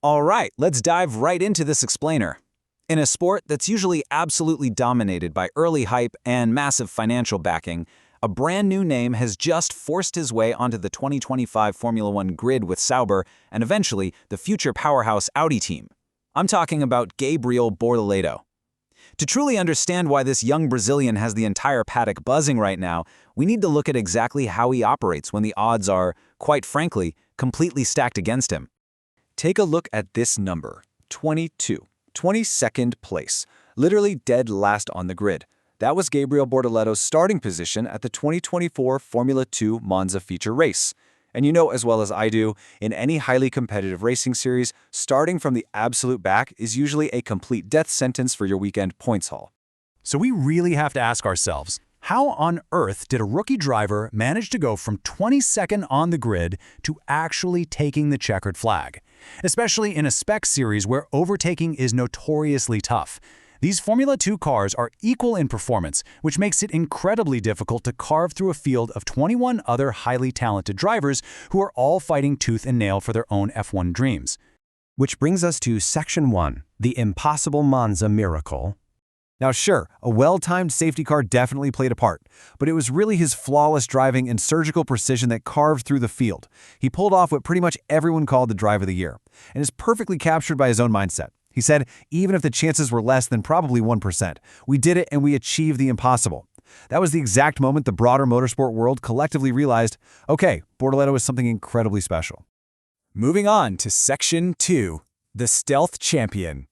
All right, let's dive right into this explainer. In a sport that's usually absolutely dominated by early hype and massive financial backing, a brand new name has just forced his way onto the 2025 Formula One grid with Sauber and eventually the future powerhouse Audi team. I'm talking about Gabriel Bortoleto. To truly understand why this young Brazilian has the entire paddock buzzing right now, we need to look at exactly how he operates when the odds are, quite frankly, completely stacked against him. Take a look at this number, 22, 22nd place, literally dead last on the grid. That was Gabriel Bortoleto's starting position at the 2024 Formula 2 Monza feature race. And you know as well as I do, in any highly competitive racing series, starting from the absolute back is usually a complete death sentence for your weekend points haul. So we really have to ask ourselves, how on earth did a rookie driver manage to go from 22nd on the grid to actually taking the checkered flag? Especially in a spec series where overtaking is notoriously tough. These Formula 2 cars are equal in performance, which makes it incredibly difficult to carve through a field of 21 other highly talented drivers who are all fighting tooth and nail for their own F1 dreams. Which brings us to Section 1, the impossible Monza miracle. Now sure, a well-timed safety car definitely played a part, but it was really his flawless driving and surgical precision that carved through the field. He pulled off what pretty much everyone called the drive of the year, and is perfectly captured by his own mindset. He said, even if the chances were less than probably 1%, we did it and we achieved the impossible. That was the exact moment the broader motorsport world collectively realized, okay, Bortoleto is something incredibly special. Moving on to Section 2, the Stealth Champion.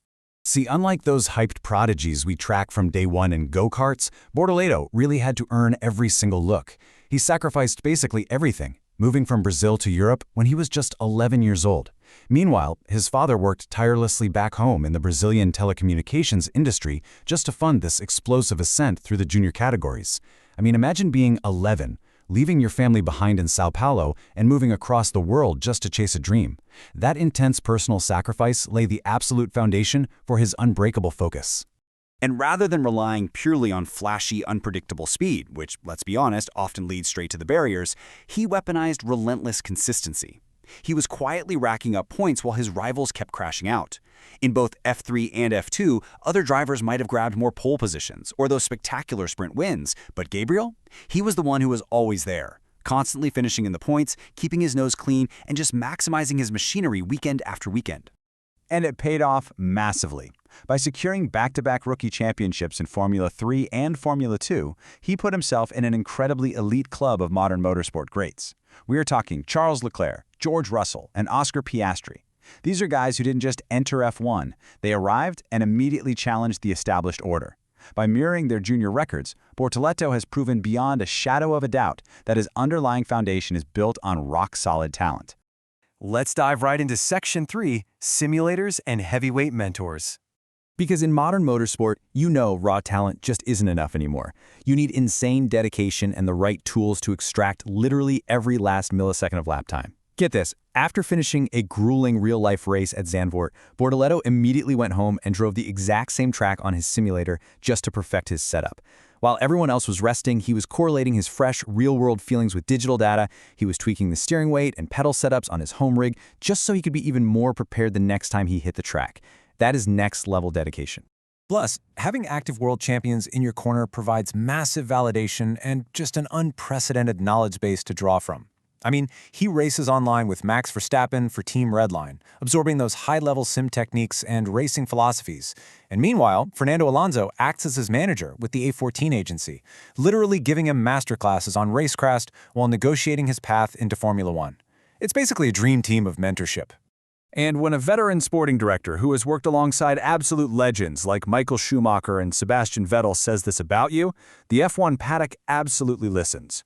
See, unlike those hyped prodigies we track from day one in go-karts, Bortoleto really had to earn every single look. He sacrificed basically everything, moving from Brazil to Europe when he was just 11 years old. Meanwhile, his father worked tirelessly back home in the Brazilian telecommunications industry just to fund this explosive ascent through the junior categories. I mean, imagine being 11, leaving your family behind in Sao Paulo and moving across the world just to chase a dream. That intense personal sacrifice laid the absolute foundation for his unbreakable focus. And rather than relying purely on flashy, unpredictable speed, which, let's be honest, often leads straight to the barriers, he weaponized relentless consistency. He was quietly racking up points while his rivals kept crashing out. In both F3 and F2, other drivers might have grabbed more pole positions or those spectacular sprint wins, but Gabriel? He was the one who was always there, constantly finishing in the points, keeping his nose clean, and just maximizing his machinery weekend after weekend. And it paid off massively. By securing back-to-back rookie championships in Formula 3 and Formula 2, he put himself in an incredibly elite club of modern motorsport greats. We are talking Charles Leclerc, George Russell, and Oscar Piastri. These are guys who didn't just enter F1, they arrived and immediately challenged the established order. By mirroring their junior records, Bortoleto has proven beyond a shadow of a doubt that his underlying foundation is built on rock-solid talent. Let's dive right into Section 3, simulators and heavyweight mentors. Because in modern motorsport, you know raw talent just isn't enough anymore. You need insane dedication and the right tools to extract literally every last millisecond of lap time. Get this, after finishing a grueling real-life race at Zandvoort, Bortoleto immediately went home and drove the exact same track on his simulator just to perfect his setup. While everyone else was resting, he was correlating his fresh, real-world feelings with digital data. He was tweaking the steering weight and pedal setups on his home rig just so he could be even more prepared the next time he hit the track. That is next-level dedication. Plus, having active world champions in your corner provides massive validation and just an unprecedented knowledge base to draw from. I mean, he races online with Max Verstappen for Team Redline, absorbing those high-level sim techniques and racing philosophies. And meanwhile, Fernando Alonso acts as his manager with the A14 agency, literally giving him masterclasses on racecraft while negotiating his path into Formula One. It's basically a dream team of mentorship. And when a veteran sporting director who has worked alongside absolute legends like Michael Schumacher and Sebastian Vettel says this about you, the F1 paddock absolutely listens.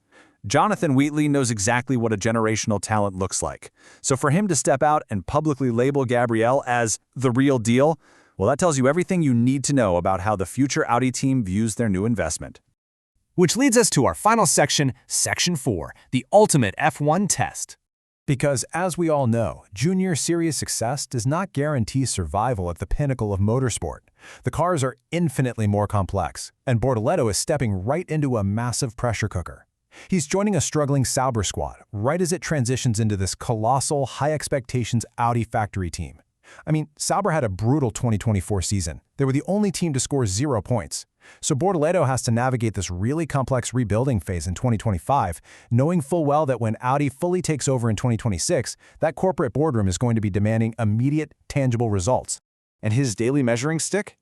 Jonathan Wheatley knows exactly what a generational talent looks like. So for him to step out and publicly label Gabriel as the real deal, well, that tells you everything you need to know about how the future Audi team views their new investment. Which leads us to our final section, Section 4, the ultimate F1 test. Because, as we all know, junior series success does not guarantee survival at the pinnacle of motorsport. The cars are infinitely more complex, and Bortoleto is stepping right into a massive pressure cooker. He's joining a struggling Sauber squad right as it transitions into this colossal, high-expectations Audi factory team. I mean, Sauber had a brutal 2024 season. They were the only team to score 0 points. So Bortoleto has to navigate this really complex rebuilding phase in 2025, knowing full well that when Audi fully takes over in 2026, that corporate boardroom is going to be demanding immediate, tangible results. And his daily measuring stick?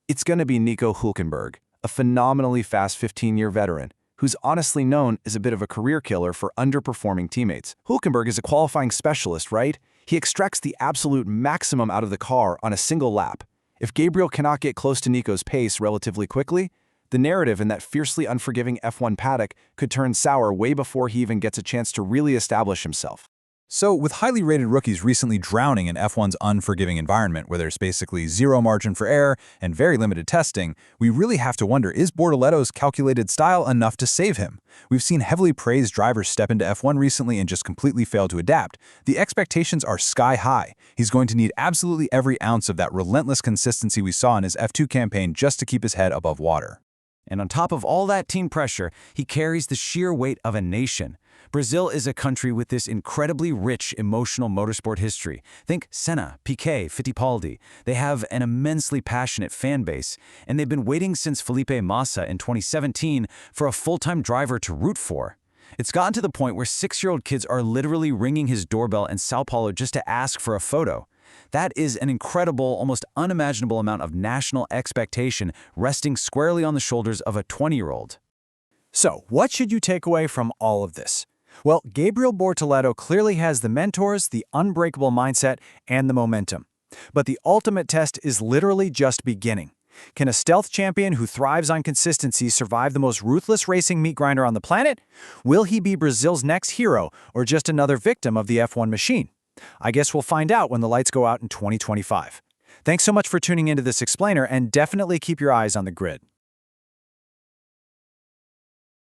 It's going to be Nico Hülkenberg, a phenomenally fast 15-year veteran, who's honestly known as a bit of a career killer for underperforming teammates. Hülkenberg is a qualifying specialist, right? He extracts the absolute maximum out of the car on a single lap. If Gabriel cannot get close to Nico's pace relatively quickly, the narrative in that fiercely unforgiving F1 paddock could turn sour way before he even gets a chance to really establish himself. So, with highly rated rookies recently drowning in F1's unforgiving environment where there's basically zero margin for error and very limited testing, we really have to wonder, is Bortoleto's calculated style enough to save him? We've seen heavily praised drivers step into F1 recently and just completely fail to adapt. The expectations are sky high. He's going to need absolutely every ounce of that relentless consistency we saw in his F2 campaign just to keep his head above water. And on top of all that team pressure, he carries the sheer weight of a nation. Brazil is a country with this incredibly rich emotional motorsport history. Think Senna, Piquet, Fittipaldi. They have an immensely passionate fan base, and they've been waiting since Felipe Massa in 2017 for a full-time driver to root for. It's gotten to the point where 6-year-old kids are literally ringing his doorbell in Sao Paulo just to ask for a photo. That is an incredible, almost unimaginable amount of national expectation resting squarely on the shoulders of a 20-year-old. So, what should you take away from all of this? Well, Gabriel Bortoleto clearly has the mentors, the unbreakable mindset, and the momentum. But the ultimate test is literally just beginning. Can a stealth champion who thrives on consistency survive the most ruthless racing meat grinder on the planet? Will he be Brazil's next hero, or just another victim of the F1 machine? I guess we'll find out when the lights go out in 2025. Thanks so much for tuning into this explainer, and definitely keep your eyes on the grid.